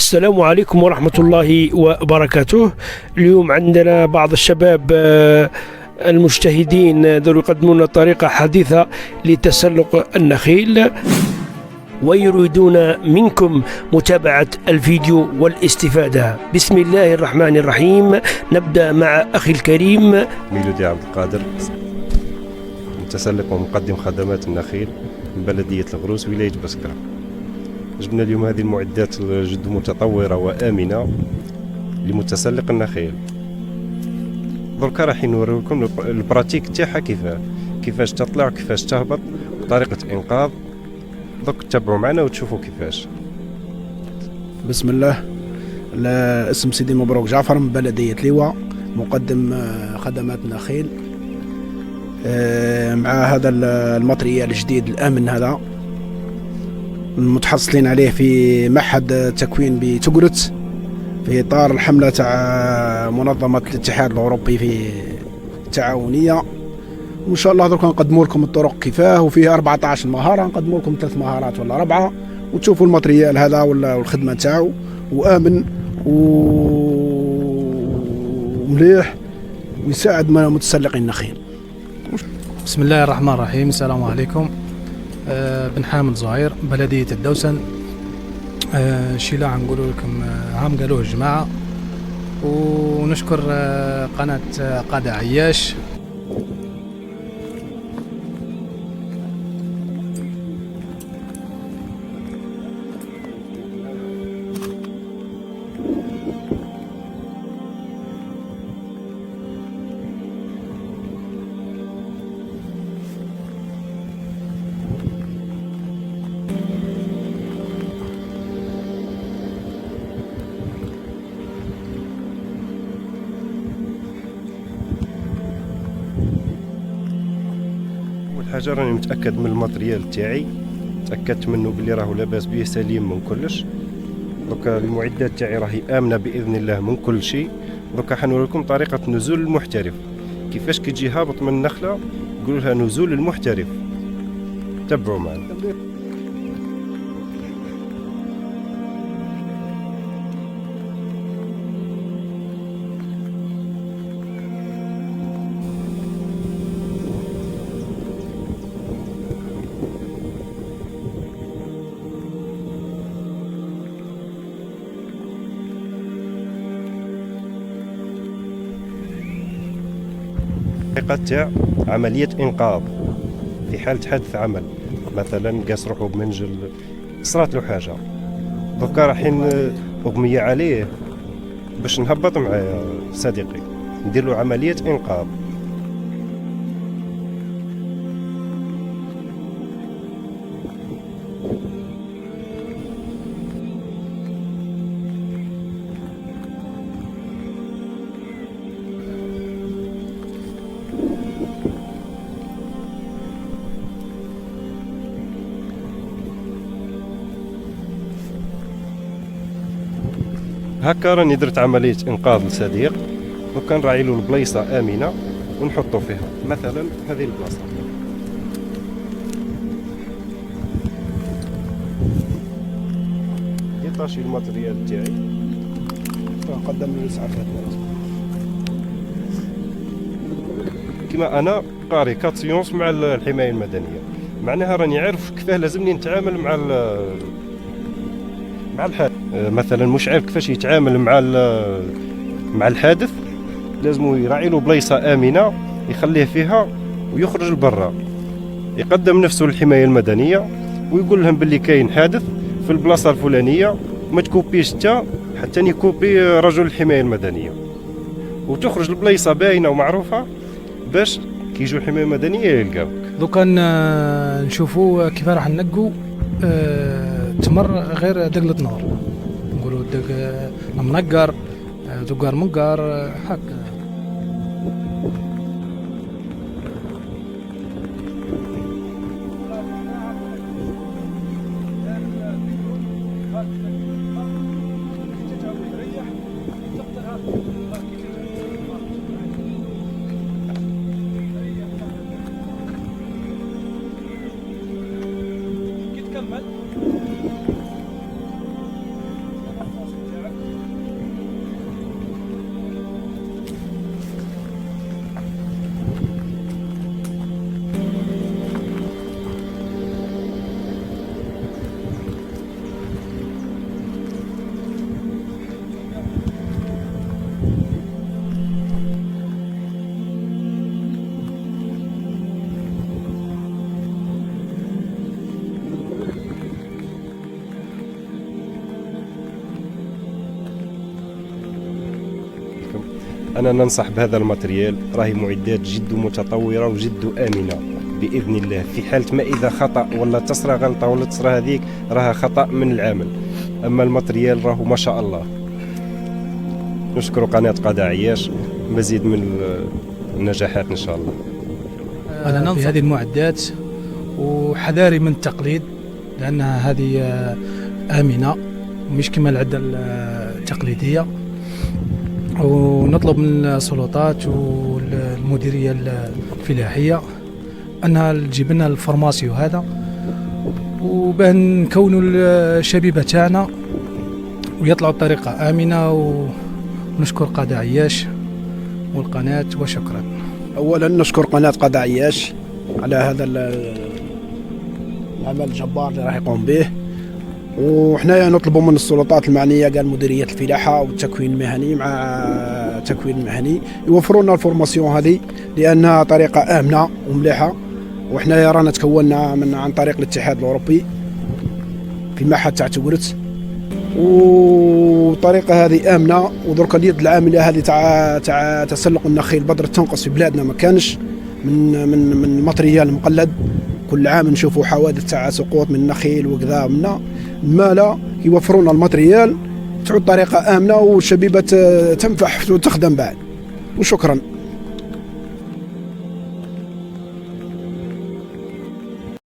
السلام عليكم ورحمة الله وبركاته. اليوم عندنا بعض الشباب المجتهدين ذو يقدمون طريقة حديثة لتسلق النخيل، ويريدون منكم متابعة الفيديو والاستفادة. بسم الله الرحمن الرحيم. نبدأ مع أخي الكريم ميلودي عبد القادر، متسلق ومقدم خدمات النخيل من بلدية الغروس ولاية بسكرة. جبنا اليوم هذه المعدات جد متطورة وآمنة لمتسلق النخيل. دركا راح نوريكم البراتيك تاعها كيفاش تطلع وكيفاش تهبط وطريقة إنقاذ. دوك تتابعوا معنا وتشوفوا كيفاش. بسم الله. اسم سيدي مبروك جعفر من بلدية لواء، مقدم خدمات النخيل. مع هذا الماتريال الجديد الآمن هذا متحصلين عليه في معهد تكوين بتقرت في إطار الحملة تاع منظمة الاتحاد الأوروبي في التعاونية. وإن شاء الله درك نقدموا لكم الطرق كيفاه، وفيه 14 مهارة، نقدموا لكم 3 مهارات ولا 4 وتشوفوا الماتريال هذا والخدمة تاعو، وآمن ومليح ويساعد متسلقين النخيل. بسم الله الرحمن الرحيم. السلام عليكم. بن حامد زهير، بلدية الدوسن. شي لا نقول لكم عام قالوه الجماعة، ونشكر قناة قادة عياش. حاجة راني متأكد من الماتريال تاعي، تأكدت منه بلي راهو لاباس بيه سليم من كلش. دوكا المعدات تاعي راهي آمنة بإذن الله من كل شيء. دوكا حنوريكم طريقة نزول المحترف، كيفاش كي تجي هابط من النخلة يقولوا لها نزول المحترف. تبعوا معنا. الطريقة تاع عملية إنقاذ في حالة حدث عمل، مثلا قاس روحو بمنجل، صرات له حاجة، دوكا رايحين أغمية عليه باش نهبط معايا صديقي، ندير له عملية إنقاذ. هكا راني درت عملية إنقاذ لصديق، وكان راعي له البلايصة آمنة ونحطو فيها، مثلا هذه البلاصة. يطاشي الماتريال تاعي قدم له الإسعافات. كما أنا قاري كاتسيونس مع الحماية المدنية، معناها راني عارف كيفاه لازمني نتعامل مع الحادث. مثلا مش عارف كيفاش يتعامل مع الحادث، لازم يراعي له بلايصه امنه يخليه فيها ويخرج لبرا، يقدم نفسه للحمايه المدنيه ويقول لهم باللي كاين حادث في البلاصه الفلانيه، ما تكوبيش حتى يكوبي رجل الحمايه المدنيه، وتخرج لبلايصه باينه ومعروفه باش كي يجوا الحمايه المدنيه يلقاوك. دوكا نشوفوا كيف راح ننقوا تمر غير دقلة نار، نقولوا منقر دقار منقر هكا. انا ننصح بهذا الماتريال، راهي معدات جد متطوره وجد امنه باذن الله. في حاله ما اذا خطا ولا تصرى غلطه ولا تصرى هذيك راها خطا من العامل، اما الماتريال راهو ما شاء الله. نشكر قناه قضاء عياش، مزيد من النجاحات ان شاء الله. أنا ننصح بهذه المعدات وحذاري من التقليد، لأنها هذه آمنة ومش كما العدة التقليدية. ونطلب من السلطات والمديرية الفلاحية أنها تجيب لنا الفورماسيو هذا، وباه نكونوا الشبيبة تاعنا ويطلعوا بطريقة آمنة. ونشكر قضاء عياش والقناة وشكرا. اولا نشكر قناه قضاء عياش على هذا العمل الجبار اللي راح يقوم به، وحنايا نطلبوا من السلطات المعنيه، قال مديريه الفلاحه والتكوين المهني مع التكوين المهني، يوفروا لنا الفورماسيون هذه لانها طريقه امنه ومليحه. وحنايا رانا تكوننا عن طريق الاتحاد الاوروبي في المعهد تاع تقرت، والطريقه هذه امنه. ودرك اليد العامله هذه تاع تسلق النخيل بدرت تنقص في بلادنا، ما كانش من الماتريال مقلد. كل عام نشوفوا حوادث تاع سقوط من النخيل وكذا منا مالا. يوفرونا الماتريال تعود طريقه امنه والشبيبه تنفح وتخدم بعد. وشكرا.